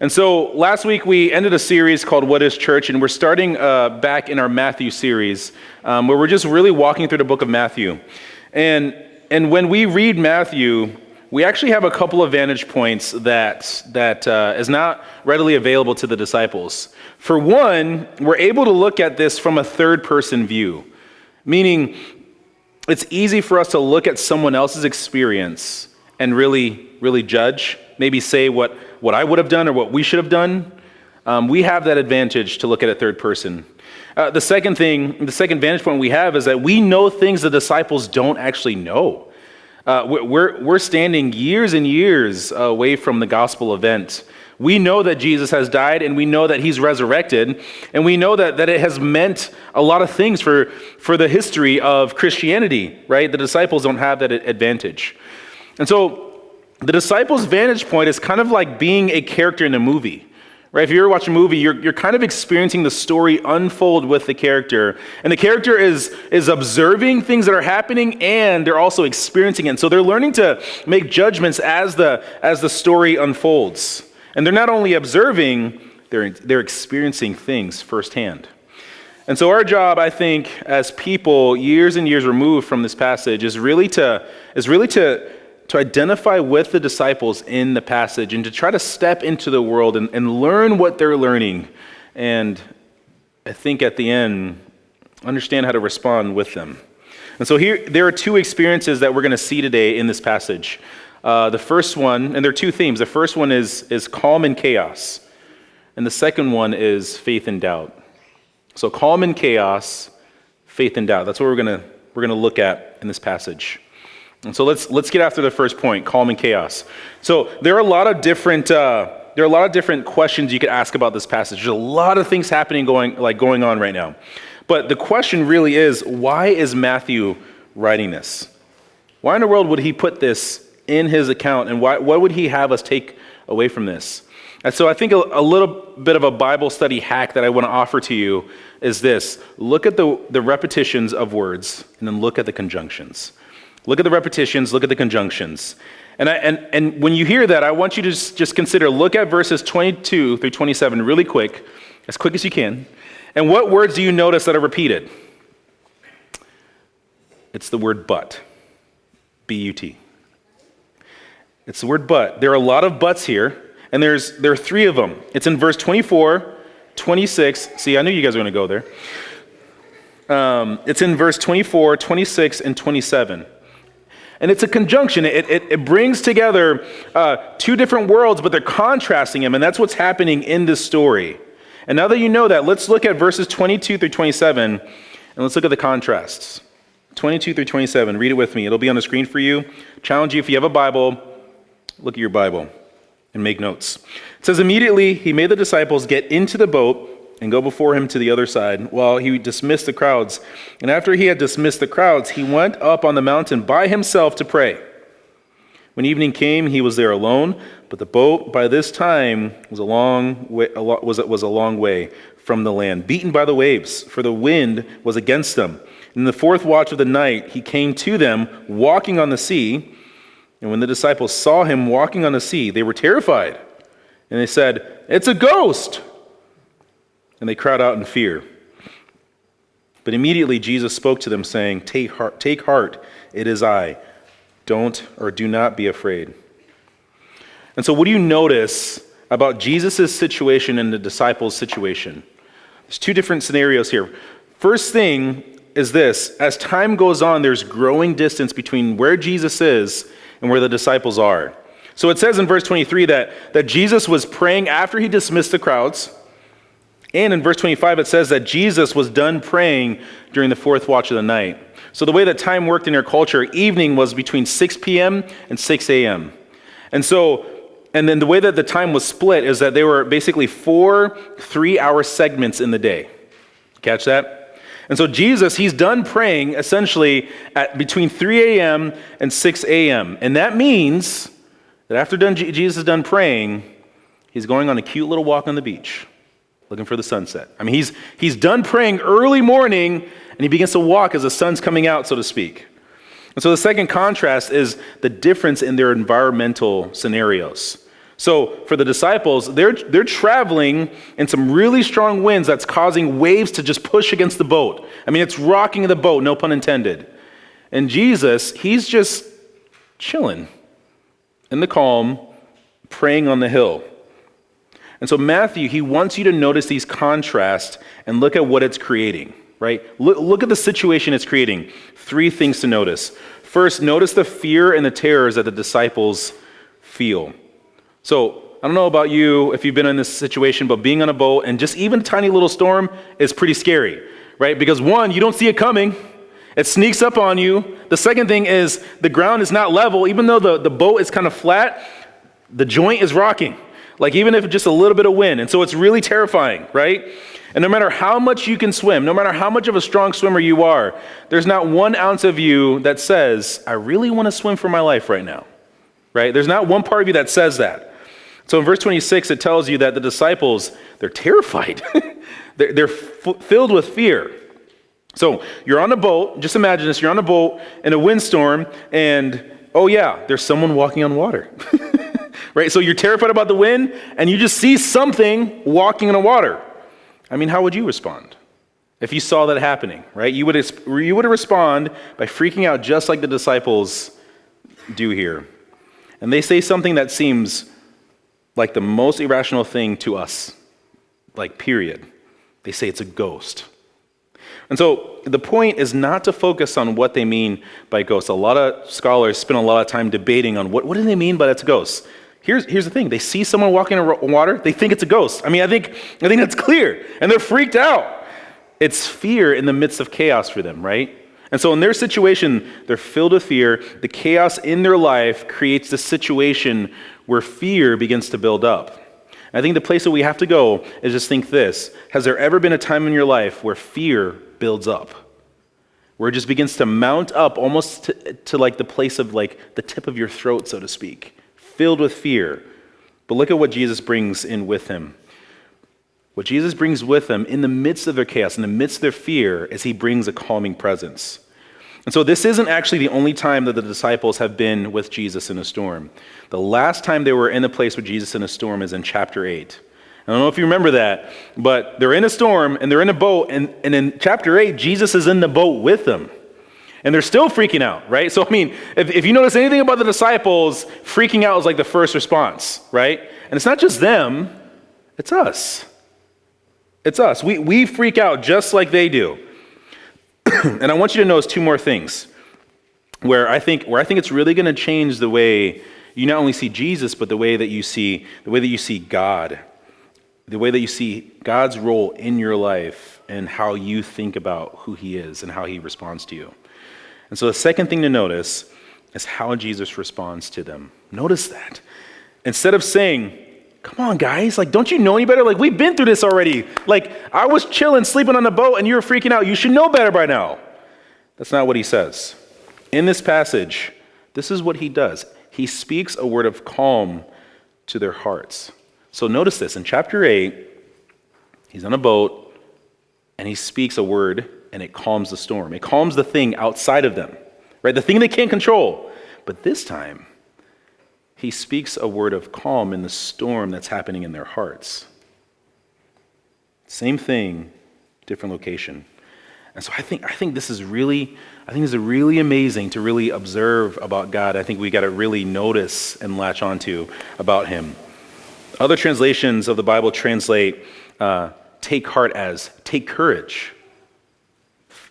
And so last week we ended a series called What is Church? And we're starting back in our Matthew series, where we're just really walking through the book of Matthew. And when we read Matthew, we actually have a couple of vantage points that is not readily available to the disciples. For one, we're able to look at this from a third-person view, meaning it's easy for us to look at someone else's experience and really judge, maybe say what I would have done or what we should have done. We have that advantage to look at a third person. The second vantage point we have is that we know things the disciples don't actually know. We're standing years and years away from the gospel event. We know that Jesus has died, and we know that he's resurrected, and we know that it has meant a lot of things for the history of Christianity, right? The disciples don't have that advantage. And so the disciples' vantage point is kind of like being a character in a movie, right? If you ever watch a movie, you're kind of experiencing the story unfold with the character. And the character is observing things that are happening, and they're also experiencing it. And so they're learning to make judgments as the story unfolds. And they're not only observing, they're experiencing things firsthand. And so our job, I think, as people years and years removed from this passage is really to identify with the disciples in the passage and to try to step into the world and learn what they're learning. And I think at the end, understand how to respond with them. And so here, there are two experiences that we're going to see today in this passage. The first one, and there are two themes. The first one is calm and chaos. And the second one is faith and doubt. So calm and chaos, faith and doubt. That's what we're gonna look at in this passage. And so let's get after the first point, calm and chaos. So there are a lot of different questions you could ask about this passage. There's a lot of things happening going on right now. But the question really is, why is Matthew writing this? Why in the world would he put this in his account, and what would he have us take away from this? And so I think a little bit of a Bible study hack that I want to offer to you is this. Look at the repetitions of words, and then look at the conjunctions. Look at the repetitions, look at the conjunctions. And when you hear that, I want you to just consider, look at verses 22 through 27 really quick as you can. And what words do you notice that are repeated? It's the word but. B-U-T. It's the word but. There are a lot of buts here, and there are three of them. It's in verse 24, 26. See, I knew you guys were going to go there. It's in verse 24, 26, and 27. And it's a conjunction. It brings together two different worlds, but they're contrasting them, and that's what's happening in this story. And now that you know that, let's look at verses 22 through 27, and let's look at the contrasts. 22 through 27. Read it with me. It'll be on the screen for you. Challenge you, if you have a Bible, look at your Bible and make notes. It says, immediately he made the disciples get into the boat and go before him to the other side while he dismissed the crowds. And after he had dismissed the crowds, he went up on the mountain by himself to pray. When evening came, he was there alone, but the boat by this time was a long way from the land, beaten by the waves, for the wind was against them. In the fourth watch of the night, he came to them walking on the sea. And when the disciples saw him walking on the sea, they were terrified. And they said, "It's a ghost!" And they cried out in fear. But immediately Jesus spoke to them, saying, Take heart, it is I. Do not be afraid. And so what do you notice about Jesus' situation and the disciples' situation? There's two different scenarios here. First thing is this. As time goes on, there's growing distance between where Jesus is and where the disciples are. So it says in verse 23 that Jesus was praying after he dismissed the crowds. And in verse 25, it says that Jesus was done praying during the fourth watch of the night. So the way that time worked in their culture, evening was between 6 p.m. and 6 a.m. And then the way that the time was split is that there were basically 4 3-hour segments in the day. Catch that? And so Jesus, he's done praying essentially at between 3 a.m. and 6 a.m. And that means that after Jesus is done praying, he's going on a cute little walk on the beach, looking for the sunset. I mean, he's done praying early morning, and he begins to walk as the sun's coming out, so to speak. And so the second contrast is the difference in their environmental scenarios. So for the disciples, they're traveling in some really strong winds that's causing waves to just push against the boat. I mean, it's rocking the boat, no pun intended. And Jesus, he's just chilling in the calm, praying on the hill. And so Matthew, he wants you to notice these contrasts and look at what it's creating, right? Look at the situation it's creating. 3 things to notice. First, notice the fear and the terrors that the disciples feel. So I don't know about you if you've been in this situation, but being on a boat and just even a tiny little storm is pretty scary, right? Because one, you don't see it coming. It sneaks up on you. The second thing is the ground is not level. Even though the boat is kind of flat, the joint is rocking. Like even if just a little bit of wind. And so it's really terrifying, right? And no matter how much you can swim, no matter how much of a strong swimmer you are, there's not 1 ounce of you that says, I really want to swim for my life right now, right? There's not one part of you that says that. So in verse 26, it tells you that the disciples, they're terrified. they're filled with fear. So you're on a boat, just imagine this, you're on a boat in a windstorm, and oh yeah, there's someone walking on water. Right? So you're terrified about the wind, and you just see something walking in the water. I mean, how would you respond if you saw that happening, right? You would respond by freaking out just like the disciples do here. And they say something that seems like the most irrational thing to us, like period. They say it's a ghost. And so the point is not to focus on what they mean by ghosts. A lot of scholars spend a lot of time debating on what do they mean by that's a ghost. Here's the thing. They see someone walking in water, they think it's a ghost. I mean, I think that's clear. And they're freaked out. It's fear in the midst of chaos for them, right? And so in their situation, they're filled with fear. The chaos in their life creates the situation where fear begins to build up. And I think the place that we have to go is just think this. Has there ever been a time in your life where fear builds up? Where it just begins to mount up almost to like the place of like the tip of your throat, so to speak. Filled with fear. But look at what Jesus brings in with him. What Jesus brings with them in the midst of their chaos, in the midst of their fear, is he brings a calming presence. And so this isn't actually the only time that the disciples have been with Jesus in a storm. The last time they were in a place with Jesus in a storm is in chapter 8. I don't know if you remember that, but they're in a storm and they're in a boat, and in chapter 8, Jesus is in the boat with them. And they're still freaking out, right? So, I mean, if you notice anything about the disciples, freaking out is like the first response, right? And it's not just them, it's us. It's us. We freak out just like they do. And I want you to notice 2 more things where I think it's really going to change the way you not only see Jesus, but the way that you see God, the way that you see God's role in your life and how you think about who he is and how he responds to you. And so the second thing to notice is how Jesus responds to them. Notice that. Instead of saying, come on, guys, like, don't you know any better? Like, we've been through this already. Like, I was chilling, sleeping on the boat, and you were freaking out. You should know better by now. That's not what he says. In this passage, this is what he does. He speaks a word of calm to their hearts. So notice this. In chapter 8, he's on a boat, and he speaks a word, and it calms the storm. It calms the thing outside of them, right? The thing they can't control. But this time, he speaks a word of calm in the storm that's happening in their hearts. Same thing, different location. And so I think this is really amazing to really observe about God. I think we got to really notice and latch onto about him. Other translations of the Bible translate take heart as take courage.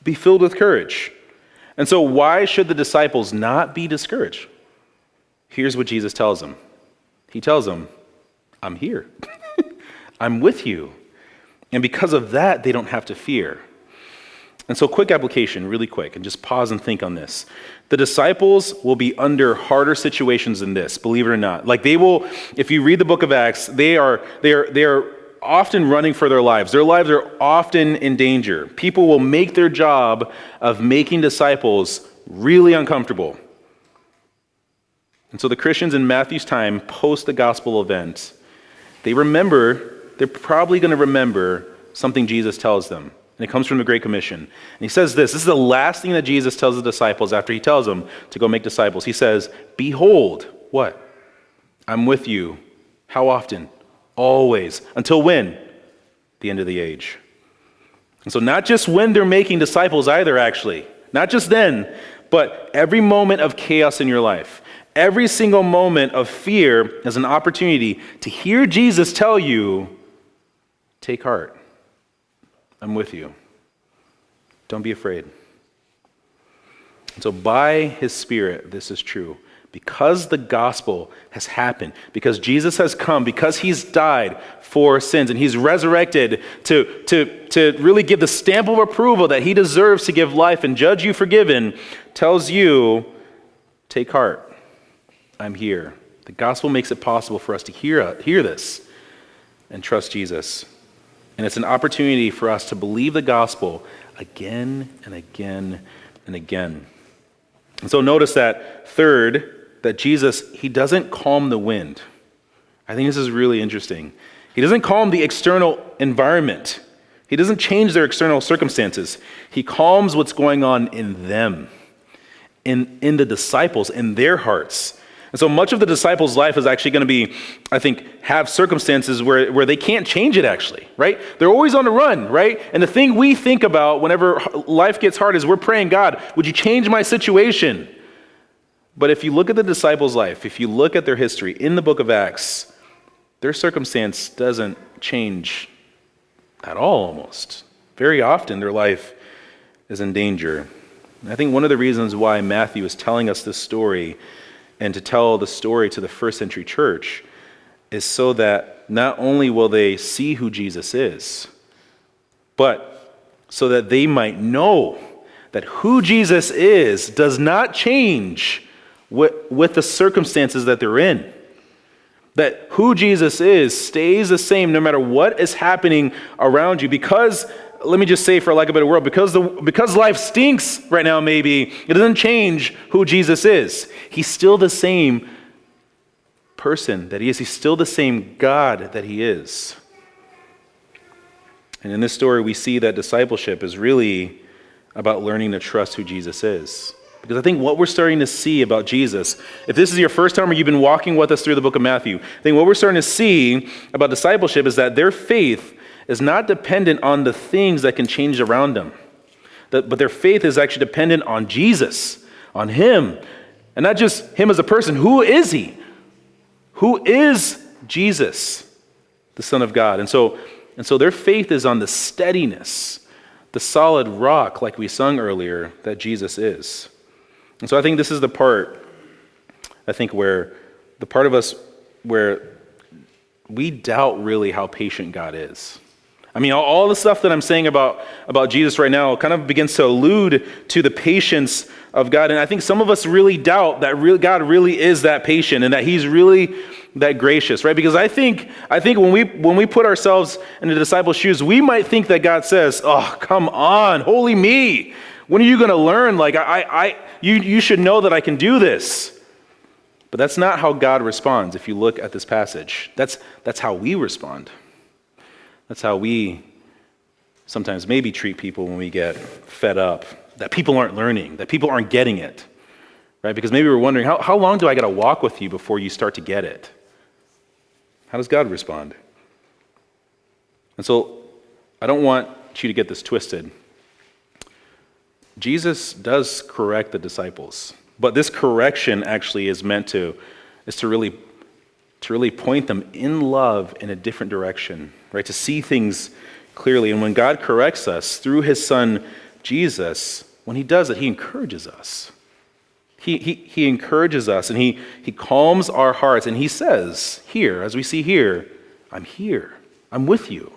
Be filled with courage. And so why should the disciples not be discouraged? Here's what Jesus tells them. He tells them, I'm here. I'm with you. And because of that, they don't have to fear. And so quick application, really quick, and just pause and think on this. The disciples will be under harder situations than this, believe it or not. Like they will, if you read the book of Acts, they are often running for their lives. Their lives are often in danger. People will make their job of making disciples really uncomfortable. And so the Christians in Matthew's time, post the gospel event, they're probably going to remember something Jesus tells them. And it comes from the Great Commission. And he says this is the last thing that Jesus tells the disciples after he tells them to go make disciples. He says, behold, what? I'm with you How often? Always. Until when? The end of the age. And so not just when they're making disciples either, actually. Not just then, but every moment of chaos in your life. Every single moment of fear is an opportunity to hear Jesus tell you, take heart. I'm with you. Don't be afraid. And so by his Spirit, this is true. Because the gospel has happened, because Jesus has come, because he's died for sins, and he's resurrected to really give the stamp of approval that he deserves to give life and judge you forgiven, tells you, take heart. I'm here. The gospel makes it possible for us to hear this and trust Jesus. And it's an opportunity for us to believe the gospel again and again and again. And so notice that third, that Jesus, he doesn't calm the wind. I think this is really interesting. He doesn't calm the external environment. He doesn't change their external circumstances. He calms what's going on in them, in the disciples, in their hearts. And so much of the disciples' life is actually going to be, I think, have circumstances where they can't change it actually, right? They're always on the run, right? And the thing we think about whenever life gets hard is we're praying, God, would you change my situation? But if you look at the disciples' life, if you look at their history in the book of Acts, their circumstance doesn't change at all almost. Very often their life is in danger. And I think one of the reasons why Matthew is telling us this story and to tell the story to the first century church is so that not only will they see who Jesus is, but so that they might know that who Jesus is does not change with the circumstances that they're in. That who Jesus is stays the same no matter what is happening around you. Because, let me just say for lack of a better word, because life stinks right now maybe, it doesn't change who Jesus is. He's still the same person that he is. He's still the same God that he is. And in this story we see that discipleship is really about learning to trust who Jesus is. Because I think what we're starting to see about Jesus, if this is your first time or you've been walking with us through the book of Matthew, I think what we're starting to see about discipleship is that their faith is not dependent on the things that can change around them. But their faith is actually dependent on Jesus, on him. And not just him as a person. Who is he? Who is Jesus, the Son of God? And so their faith is on the steadiness, the solid rock, like we sung earlier, that Jesus is. And so I think this is the part, where the part of us where we doubt really how patient God is. I mean, all the stuff that I'm saying about Jesus right now kind of begins to allude to the patience of God. And I think some of us really doubt that God really is that patient and that he's really that gracious, right? Because I think when we put ourselves in the disciples' shoes, we might think that God says, oh, come on, holy me. When are you going to learn? Like, you should know that I can do this. But that's not how God responds if you look at this passage. That's how we respond. That's how we sometimes maybe treat people when we get fed up, that people aren't learning, that people aren't getting it, right? Because maybe we're wondering, how long do I got to walk with you before you start to get it? How does God respond? And so I don't want you to get this twisted. Jesus does correct the disciples, but this correction actually is meant to really point them in love in a different direction, right? To see things clearly. And when God corrects us through his son, Jesus, when he does it, he encourages us. He encourages us and he calms our hearts and he says, here, as we see here, I'm with you.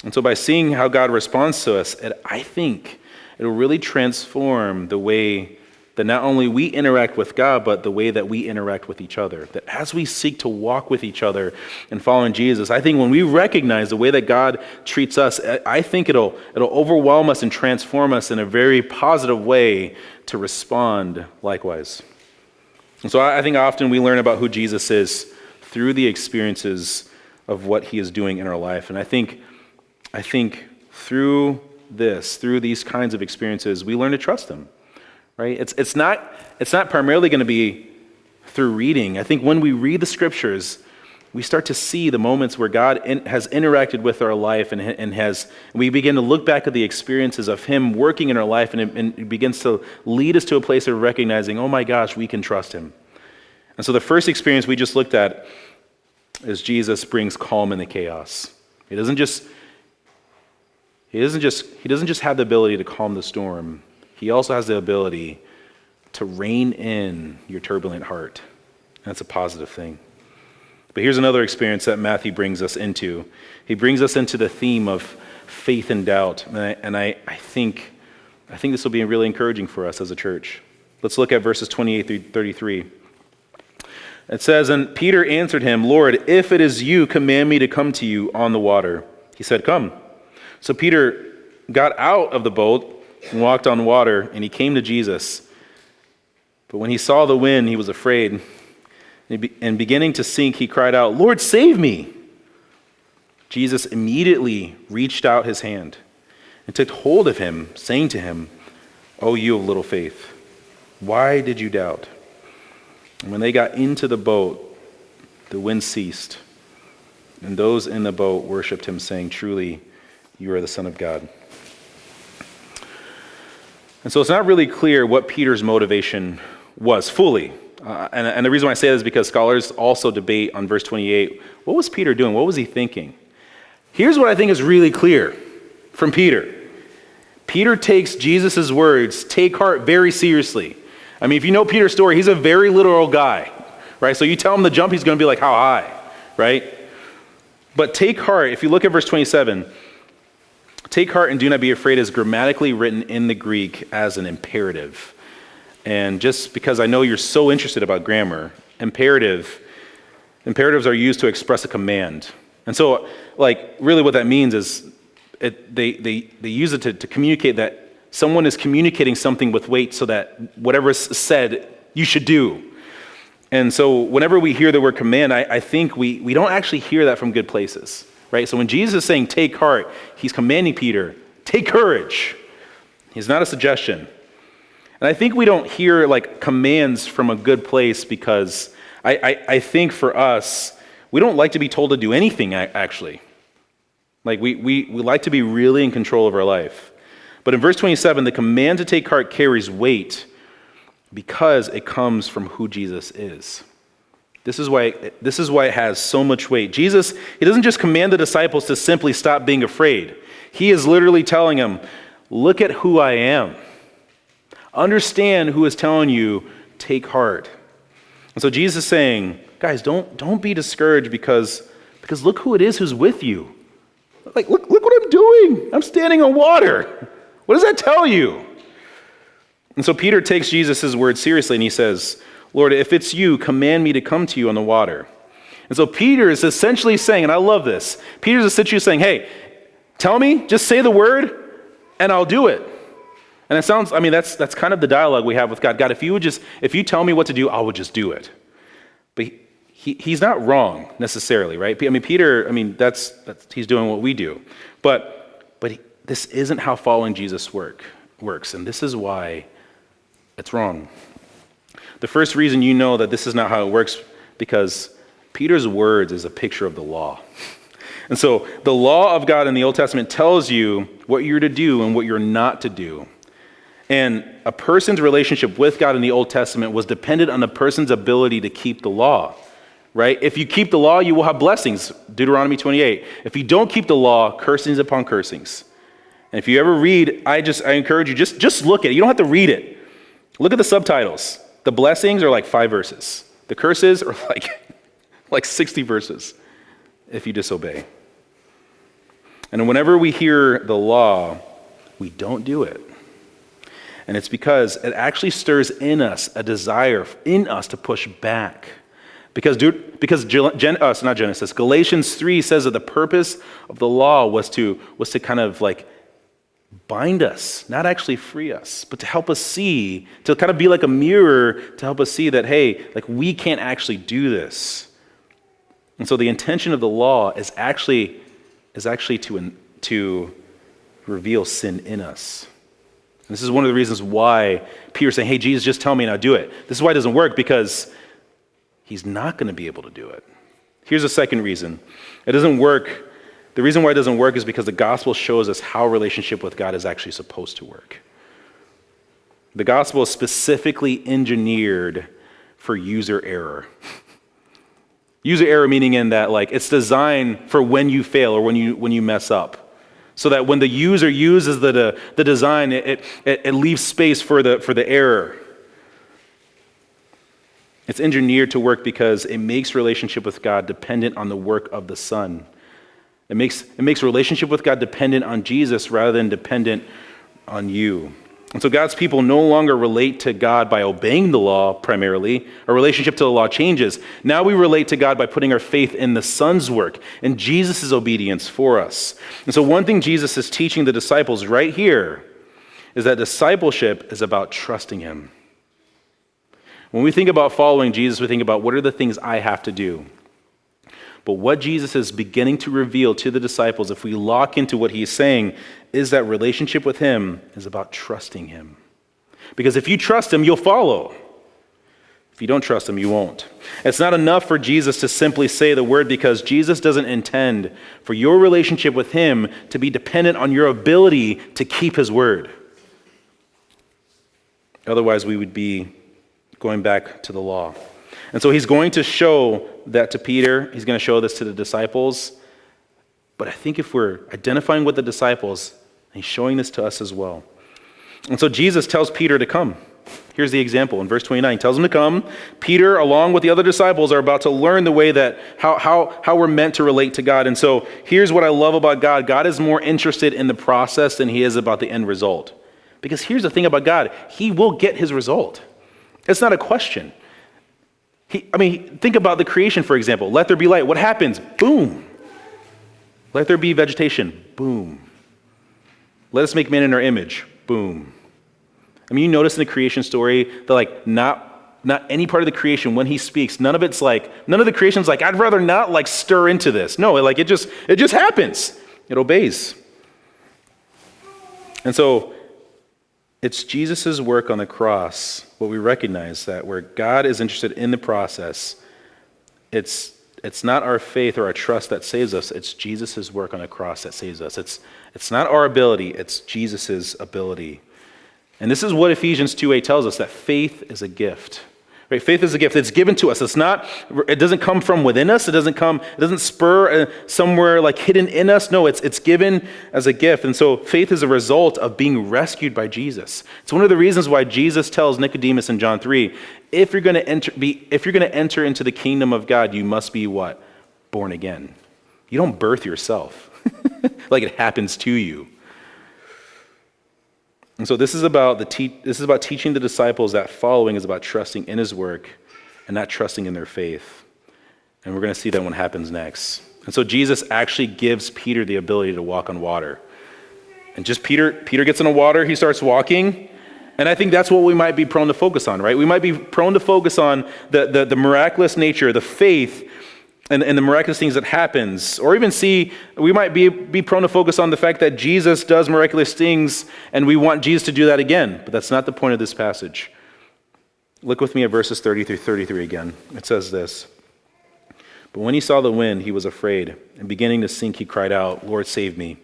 And so by seeing how God responds to us, I think it'll really transform the way that not only we interact with God, but the way that we interact with each other. That as we seek to walk with each other and follow Jesus, I think when we recognize the way that God treats us, I think it'll overwhelm us and transform us in a very positive way to respond likewise. And so I think often we learn about who Jesus is through the experiences of what he is doing in our life. And I think through these kinds of experiences, we learn to trust him. Right? It's not primarily going to be through reading. I think when we read the scriptures, we start to see the moments where God has interacted with our life and we begin to look back at the experiences of him working in our life, and it begins to lead us to a place of recognizing, oh my gosh, we can trust him. And so the first experience we just looked at is Jesus brings calm in the chaos. He doesn't just have the ability to calm the storm. He also has the ability to rein in your turbulent heart. That's a positive thing. But here's another experience that Matthew brings us into. He brings us into the theme of faith and doubt. And I think this will be really encouraging for us as a church. Let's look at verses 28 through 33. It says, "And Peter answered him, 'Lord, if it is you, command me to come to you on the water.' He said, 'Come.' So Peter got out of the boat and walked on water, and he came to Jesus. But when he saw the wind, he was afraid. And beginning to sink, he cried out, 'Lord, save me!' Jesus immediately reached out his hand and took hold of him, saying to him, 'O you of little faith, why did you doubt?' And when they got into the boat, the wind ceased, and those in the boat worshipped him, saying, 'Truly, you are the Son of God.'" And so it's not really clear what Peter's motivation was fully. And the reason why I say this is because scholars also debate on verse 28, what was Peter doing? What was he thinking? Here's what I think is really clear from Peter. Peter takes Jesus' words, "take heart," very seriously. I mean, if you know Peter's story, he's a very literal guy, right? So you tell him to jump, he's going to be like, how high, right? But take heart, if you look at verse 27, take heart and do not be afraid is grammatically written in the Greek as an imperative. And just because I know you're so interested about grammar, imperatives are used to express a command. And so, really what that means is they use it to communicate that someone is communicating something with weight so that whatever is said, you should do. And so whenever we hear the word command, I think we don't actually hear that from good places, right? So when Jesus is saying, take heart, he's commanding Peter, take courage. He's not a suggestion. And I think we don't hear commands from a good place because I think for us, we don't like to be told to do anything actually. We like to be really in control of our life. But in verse 27, the command to take heart carries weight because it comes from who Jesus is. This is why it has so much weight. Jesus, he doesn't just command the disciples to simply stop being afraid. He is literally telling them, look at who I am. Understand who is telling you, take heart. And so Jesus is saying, guys, don't be discouraged because look who it is who's with you. Look what I'm doing. I'm standing on water. What does that tell you? And so Peter takes Jesus' word seriously and he says, Lord, if it's you, command me to come to you on the water. And so Peter is essentially saying, and I love this, Peter's essentially saying, hey, tell me, just say the word and I'll do it. And it sounds, that's kind of the dialogue we have with God. God, if you tell me what to do, I will just do it. But he's not wrong necessarily, right? Peter, that's he's doing what we do. But this isn't how following Jesus works, and this is why it's wrong. The first reason you know that this is not how it works, because Peter's words is a picture of the law. And so the law of God in the Old Testament tells you what you're to do and what you're not to do. And a person's relationship with God in the Old Testament was dependent on the person's ability to keep the law, right? If you keep the law, you will have blessings, Deuteronomy 28. If you don't keep the law, cursings upon cursings. And if you ever read, I encourage you, just look at it. You don't have to read it. Look at the subtitles. The blessings are like 5 verses. The curses are like 60 verses if you disobey. And whenever we hear the law, we don't do it. And it's because it actually stirs in us a desire in us to push back. Because Galatians 3 says that the purpose of the law was to kind of bind us, not actually free us, but to help us see, to kind of be like a mirror to help us see that, hey, we can't actually do this. And so the intention of the law is actually to reveal sin in us. And this is one of the reasons why Peter's saying, hey, Jesus, just tell me and I'll do it. This is why it doesn't work, because he's not going to be able to do it. Here's a second reason. It doesn't work. The reason why it doesn't work is because the gospel shows us how relationship with God is actually supposed to work. The gospel is specifically engineered for user error. User error meaning in that it's designed for when you fail or when you mess up. So that when the user uses the design, it leaves space for the error. It's engineered to work because it makes relationship with God dependent on the work of the Son. It makes relationship with God dependent on Jesus rather than dependent on you. And so God's people no longer relate to God by obeying the law primarily. Our relationship to the law changes. Now we relate to God by putting our faith in the Son's work and Jesus' obedience for us. And so one thing Jesus is teaching the disciples right here is that discipleship is about trusting him. When we think about following Jesus, we think about what are the things I have to do. But what Jesus is beginning to reveal to the disciples, if we lock into what he's saying, is that relationship with him is about trusting him. Because if you trust him, you'll follow. If you don't trust him, you won't. It's not enough for Jesus to simply say the word, because Jesus doesn't intend for your relationship with him to be dependent on your ability to keep his word. Otherwise, we would be going back to the law. And so he's going to show that to Peter. He's going to show this to the disciples. But I think if we're identifying with the disciples, he's showing this to us as well. And so Jesus tells Peter to come. Here's the example. In verse 29, he tells him to come. Peter, along with the other disciples, are about to learn the way that how we're meant to relate to God. And so here's what I love about God. God is more interested in the process than he is about the end result. Because here's the thing about God. He will get his result. It's not a question. Think about the creation, for example. Let there be light. What happens? Boom. Let there be vegetation. Boom. Let us make man in our image. Boom. You notice in the creation story that not any part of the creation, when he speaks, none of the creation's I'd rather not stir into this. No, it just happens. It obeys. And so it's Jesus' work on the cross, what we recognize, that where God is interested in the process, it's not our faith or our trust that saves us, it's Jesus' work on the cross that saves us. It's not our ability, it's Jesus' ability. And this is what Ephesians 2:8 tells us, that faith is a gift. Right? Faith is a gift. It's given to us. It doesn't come from within us. It doesn't spur somewhere hidden in us. No, it's given as a gift. And so faith is a result of being rescued by Jesus. It's one of the reasons why Jesus tells Nicodemus in John 3, if you're going to enter into the kingdom of God, you must be what? Born again. You don't birth yourself. It happens to you. And so this is about teaching the disciples that following is about trusting in his work and not trusting in their faith. And we're going to see that what happens next. And so Jesus actually gives Peter the ability to walk on water. And just Peter gets in the water, he starts walking. And I think that's what we might be prone to focus on, right? We might be prone to focus on the miraculous nature, the faith, and the miraculous things that happens. Or even we might be prone to focus on the fact that Jesus does miraculous things and we want Jesus to do that again. But that's not the point of this passage. Look with me at verses 30 through 33 again. It says this. But when he saw the wind, he was afraid. And beginning to sink, he cried out, "Lord, save me."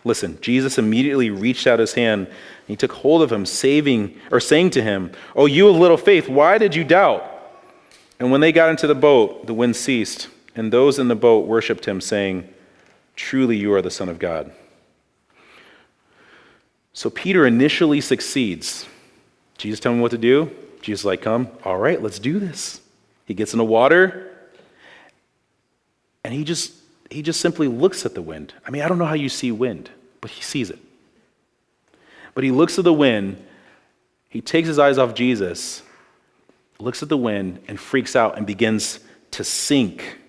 Listen, Jesus immediately reached out his hand and he took hold of him, saying to him, "Oh, you of little faith, why did you doubt?" And when they got into the boat, the wind ceased, and those in the boat worshipped him, saying, "Truly you are the Son of God." So Peter initially succeeds. Jesus tells him what to do. Jesus is like, "Come, all right, let's do this." He gets in the water, and he just simply looks at the wind. I don't know how you see wind, but he sees it. But he looks at the wind, he takes his eyes off Jesus, looks at the wind and freaks out and begins to sink.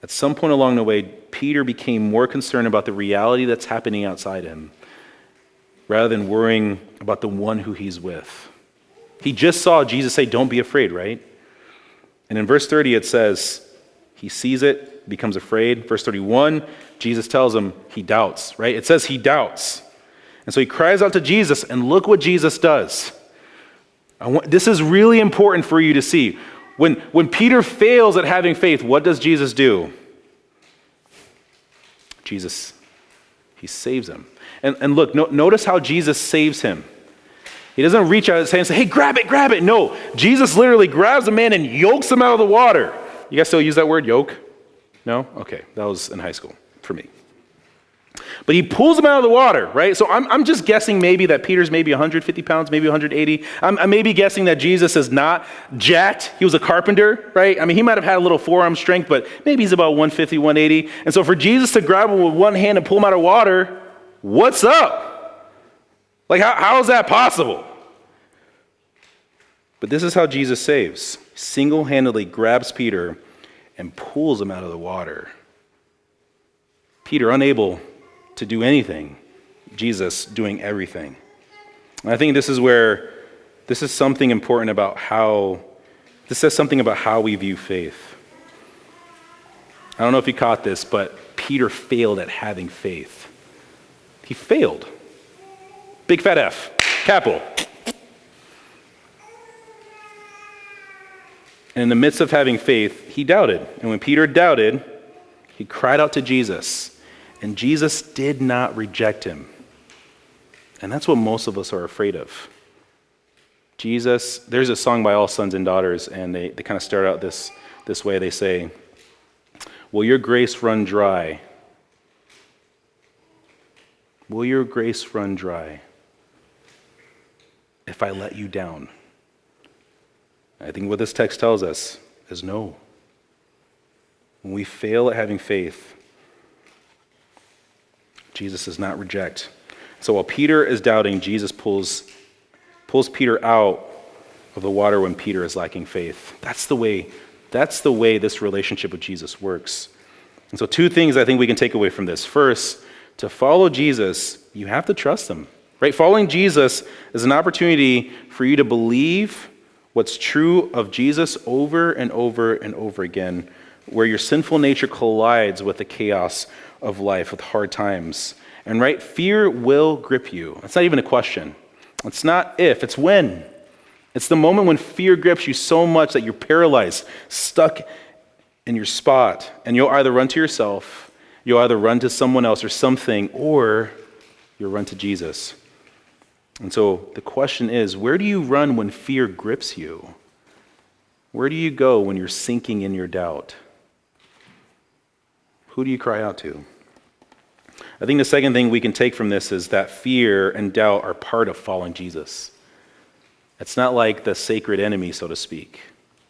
At some point along the way, Peter became more concerned about the reality that's happening outside him rather than worrying about the one who he's with. He just saw Jesus say, "Don't be afraid," right? And in verse 30 it says, he sees it, becomes afraid. Verse 31, Jesus tells him he doubts, right? It says he doubts. And so he cries out to Jesus, and look what Jesus does. This is really important for you to see. When Peter fails at having faith, what does Jesus do? He saves him. And look, notice how Jesus saves him. He doesn't reach out his hand and say, hey, grab it. No, Jesus literally grabs the man and yokes him out of the water. You guys still use that word, yoke? No? Okay, that was in high school for me. But he pulls him out of the water, right? So I'm just guessing maybe that Peter's maybe 150 pounds, maybe 180. I'm maybe guessing that Jesus is not jacked. He was a carpenter, right? I mean, he might have had a little forearm strength, but maybe he's about 150, 180. And so for Jesus to grab him with one hand and pull him out of water, what's up? Like, how is that possible? But this is how Jesus saves. Single-handedly grabs Peter and pulls him out of the water. Peter unable to do anything, Jesus doing everything. And I think this is something important about this says something about how we view faith. I don't know if you caught this, but Peter failed at having faith. He failed. Big fat F, capital. And in the midst of having faith, he doubted. And when Peter doubted, he cried out to Jesus. And Jesus did not reject him. And that's what most of us are afraid of. There's a song by All Sons and Daughters, and they kind of start out this way. They say, will your grace run dry? Will your grace run dry if I let you down? I think what this text tells us is no. When we fail at having faith, Jesus does not reject. So while Peter is doubting, Jesus pulls Peter out of the water when Peter is lacking faith. That's the way this relationship with Jesus works. And so two things I think we can take away from this. First, to follow Jesus, you have to trust him. Right? Following Jesus is an opportunity for you to believe what's true of Jesus over and over and over again, where your sinful nature collides with the chaos of life, with hard times. And right, fear will grip you. It's not even a question. It's not if, it's when. It's the moment when fear grips you so much that you're paralyzed, stuck in your spot, and you'll either run to yourself, you'll either run to someone else or something, or you'll run to Jesus. And so the question is, where do you run when fear grips you? Where do you go when you're sinking in your doubt? Who do you cry out to? I think the second thing we can take from this is that fear and doubt are part of following Jesus. It's not like the sacred enemy, so to speak.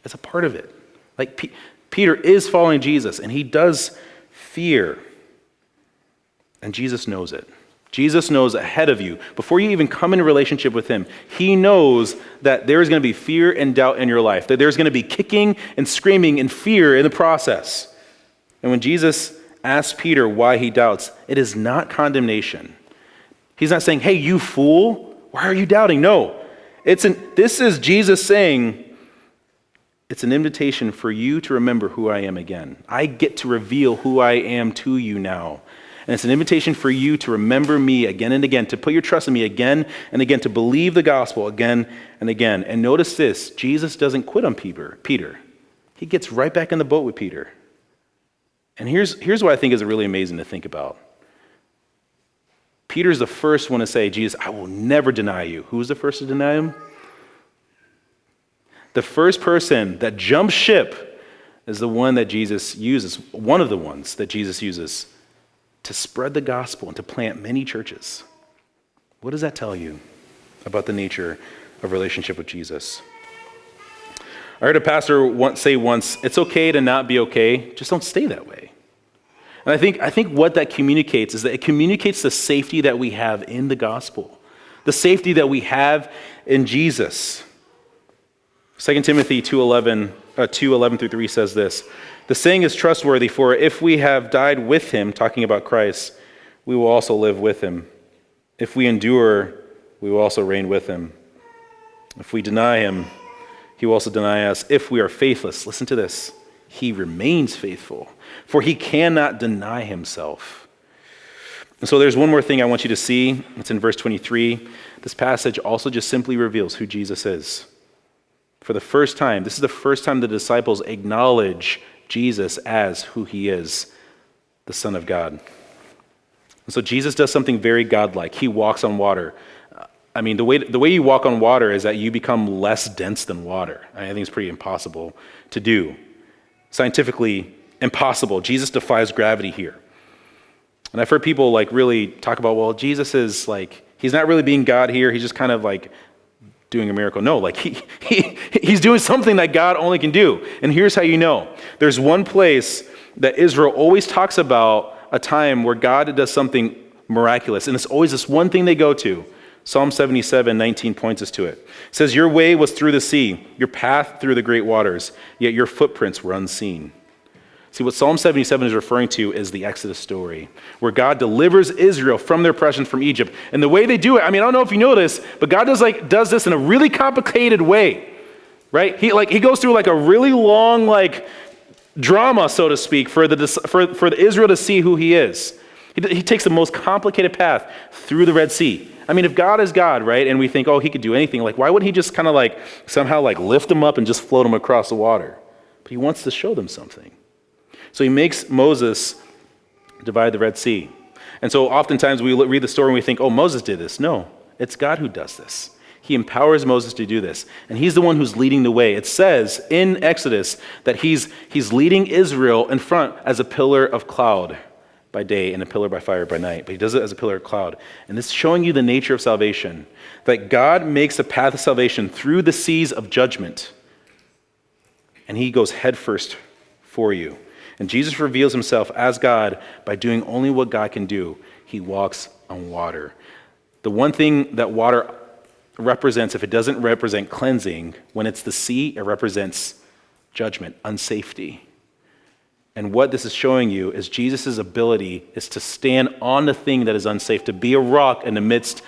It's a part of it. Like Peter is following Jesus, and he does fear. And Jesus knows it. Jesus knows ahead of you. Before you even come into relationship with him, he knows that there is going to be fear and doubt in your life, that there's going to be kicking and screaming and fear in the process. And when Jesus asks Peter why he doubts, it is not condemnation. He's not saying, hey, you fool, why are you doubting? No. This is Jesus saying, it's an invitation for you to remember who I am again. I get to reveal who I am to you now. And it's an invitation for you to remember me again and again, to put your trust in me again and again, to believe the gospel again and again. And notice this, Jesus doesn't quit on Peter. He gets right back in the boat with Peter. And here's what I think is really amazing to think about. Peter's the first one to say, Jesus, I will never deny you. Who's the first to deny him? The first person that jumps ship is the one that Jesus uses, one of the ones that Jesus uses to spread the gospel and to plant many churches. What does that tell you about the nature of relationship with Jesus? I heard a pastor say once, it's okay to not be okay, just don't stay that way. And I think what that communicates is that it communicates the safety that we have in the gospel, the safety that we have in Jesus. 2 Timothy 2:11 through 3 says this, the saying is trustworthy, for if we have died with him, talking about Christ, we will also live with him. If we endure, we will also reign with him. If we deny him, he will also deny us. If we are faithless, listen to this, he remains faithful, for he cannot deny himself. And so there's one more thing I want you to see. It's in verse 23. This passage also just simply reveals who Jesus is. For the first time, this is the first time the disciples acknowledge Jesus as who he is, the Son of God. And so Jesus does something very godlike. He walks on water. I mean, the way you walk on water is that you become less dense than water. I think it's pretty impossible to do. Scientifically impossible. Jesus defies gravity here. And I've heard people like really talk about, well, Jesus is like, he's not really being God here. He's just kind of like doing a miracle. No, like he's doing something that God only can do. And here's how you know. There's one place that Israel always talks about a time where God does something miraculous. And it's always this one thing they go to. Psalm 77:19 points us to it. It says, your way was through the sea, your path through the great waters, yet your footprints were unseen. See, what Psalm 77 is referring to is the Exodus story, where God delivers Israel from their oppression from Egypt. And the way they do it, I mean, I don't know if you know this, but God does this in a really complicated way, right? He goes through like a really long like drama, so to speak, for the Israel to see who he is. He takes the most complicated path through the Red Sea. I mean, if God is God, right, and we think, oh, he could do anything, like why wouldn't he just kind of like somehow like lift them up and just float them across the water? But he wants to show them something. So he makes Moses divide the Red Sea. And so oftentimes we read the story and we think, oh, Moses did this. No, it's God who does this. He empowers Moses to do this. And he's the one who's leading the way. It says in Exodus that he's leading Israel in front as a pillar of cloud by day and a pillar by fire by night. But he does it as a pillar of cloud. And this is showing you the nature of salvation, that God makes a path of salvation through the seas of judgment. And he goes headfirst for you. And Jesus reveals himself as God by doing only what God can do. He walks on water. The one thing that water represents, if it doesn't represent cleansing, when it's the sea, it represents judgment, unsafety. And what this is showing you is Jesus' ability is to stand on the thing that is unsafe, to be a rock in the midst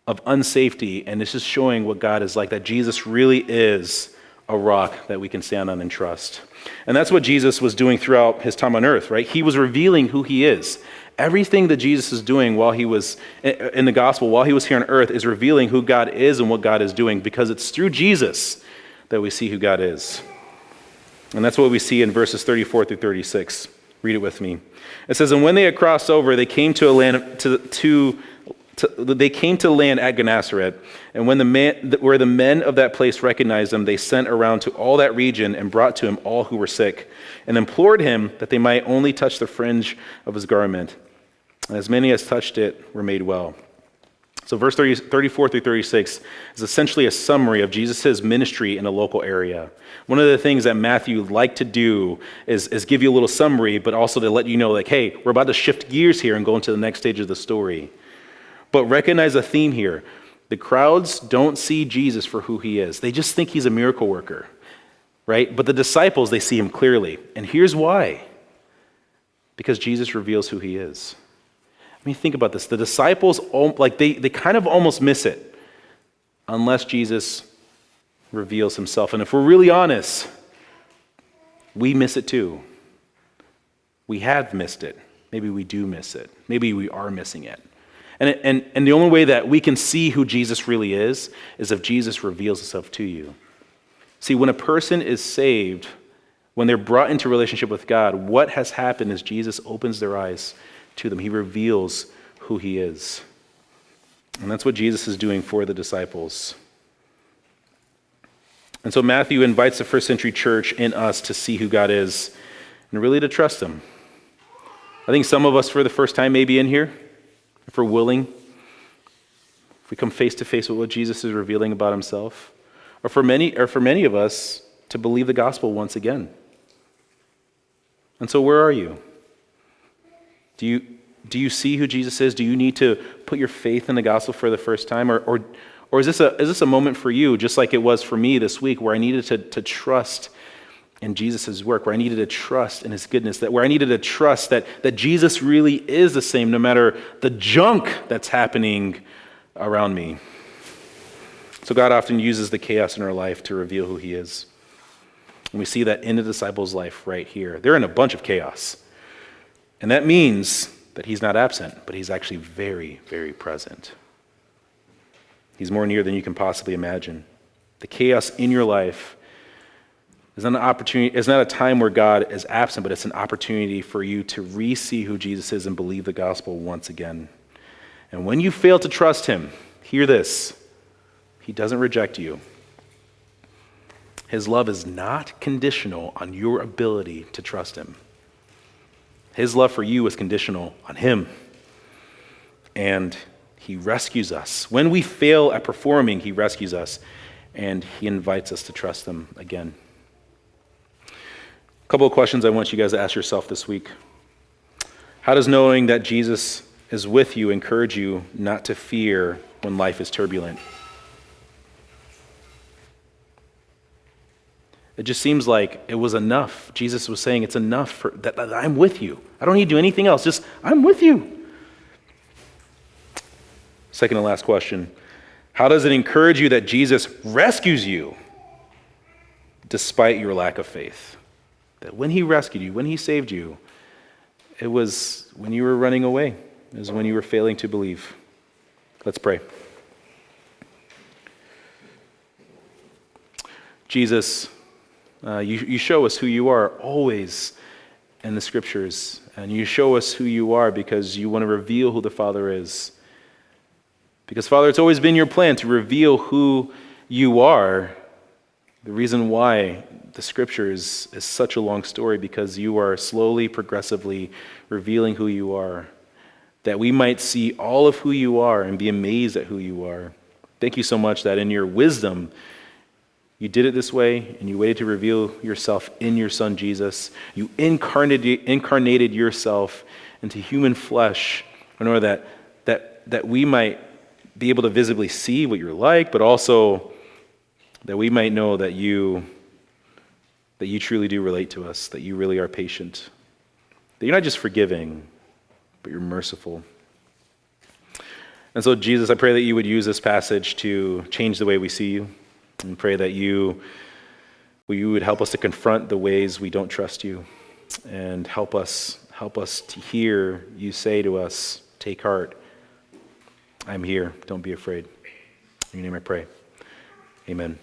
of unsafety. And this is showing what God is like, that Jesus really is a rock that we can stand on and trust. And that's what Jesus was doing throughout his time on earth, right? He was revealing who he is. Everything that Jesus is doing while he was in the gospel, while he was here on earth, is revealing who God is and what God is doing, because it's through Jesus that we see who God is. And that's what we see in verses 34 through 36. Read it with me. It says, and when they had crossed over, they came to a land they came to land at Gennesaret, and where the men of that place recognized him, they sent around to all that region and brought to him all who were sick, and implored him that they might only touch the fringe of his garment. And as many as touched it were made well. So verse 34 through 36 is essentially a summary of Jesus' ministry in a local area. One of the things that Matthew liked to do is give you a little summary, but also to let you know, like, hey, we're about to shift gears here and go into the next stage of the story. But recognize a theme here. The crowds don't see Jesus for who he is. They just think he's a miracle worker, right? But the disciples, they see him clearly. And here's why. Because Jesus reveals who he is. I mean, think about this. The disciples, like they kind of almost miss it unless Jesus reveals himself. And if we're really honest, we miss it too. We have missed it. Maybe we do miss it. Maybe we are missing it. And the only way that we can see who Jesus really is if Jesus reveals himself to you. See, when a person is saved, when they're brought into relationship with God, what has happened is Jesus opens their eyes to them. He reveals who he is. And that's what Jesus is doing for the disciples. And so Matthew invites the first century church in us to see who God is and really to trust him. I think some of us for the first time may be in here, if we're willing, if we come face to face with what Jesus is revealing about himself, or for many of us to believe the gospel once again. And so where are you? Do you see who Jesus is? Do you need to put your faith in the gospel for the first time? Or is this a moment for you, just like it was for me this week, where I needed to trust in Jesus' work, where I needed to trust in his goodness, where I needed to trust that Jesus really is the same no matter the junk that's happening around me. So God often uses the chaos in our life to reveal who he is. And we see that in the disciples' life right here. They're in a bunch of chaos. And that means that he's not absent, but he's actually very, very present. He's more near than you can possibly imagine. the chaos in your life is not an opportunity, it's not a time where God is absent, but it's an opportunity for you to re-see who Jesus is and believe the gospel once again. And when you fail to trust him, hear this, he doesn't reject you. His love is not conditional on your ability to trust him. His love for you is conditional on him. And he rescues us. When we fail at performing, he rescues us, and he invites us to trust him again. A couple of questions I want you guys to ask yourself this week. How does knowing that Jesus is with you encourage you not to fear when life is turbulent? It just seems like it was enough. Jesus was saying it's enough that I'm with you. I don't need to do anything else. Just, I'm with you. Second and last question. How does it encourage you that Jesus rescues you despite your lack of faith? That when he rescued you, when he saved you, it was when you were running away. It was when you were failing to believe. Let's pray. Jesus, you show us who you are always in the scriptures, and you show us who you are because you want to reveal who the Father is. Because, Father, it's always been your plan to reveal who you are. The reason why the scripture is such a long story, because you are slowly, progressively revealing who you are, that we might see all of who you are and be amazed at who you are. Thank you so much that in your wisdom, you did it this way, and you waited to reveal yourself in your Son, Jesus. You incarnated yourself into human flesh in order that we might be able to visibly see what you're like, but also that we might know that you truly do relate to us, that you really are patient, that you're not just forgiving, but you're merciful. And so, Jesus, I pray that you would use this passage to change the way we see you, and pray that you would help us to confront the ways we don't trust you, and help us to hear you say to us, take heart, I'm here, don't be afraid. In your name I pray, amen.